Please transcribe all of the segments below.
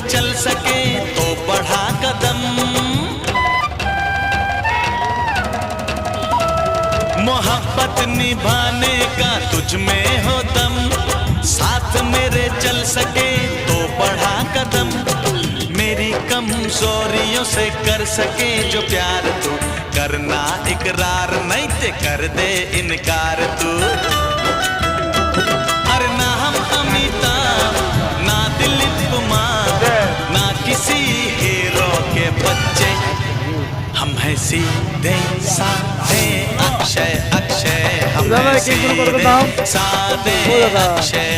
चल सके तो बढ़ा कदम, मोहब्बत निभाने का तुझ में हो दम, साथ मेरे चल सके तो बढ़ा कदम, मेरी कमजोरियों से कर सके जो प्यार तू, करना इकरार नहीं ते कर दे इनकार तू। अरे ना हम अमिताभ ना दिलीप कुमार ना किसी हीरो के बच्चे, हम हैं सीधे साधे अक्षय अक्षय, हम हैं सीधे साधे अक्षय,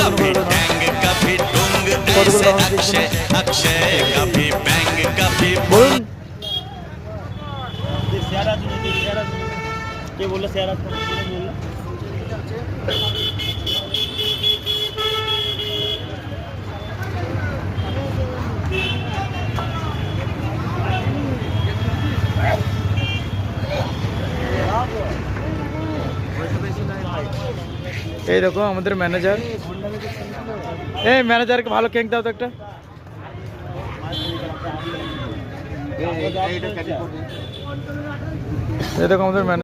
कभी टैंग कभी टुंग ऐसे अक्षय अक्षय, कभी बैंग कभी बुंग। ये बोला सारा बोला এই দেখো আমাদের ম্যানেজার, এই ম্যানেজারকে ভালো কেক দাও তো একটা। এই দেখো আমাদের ম্যানেজার।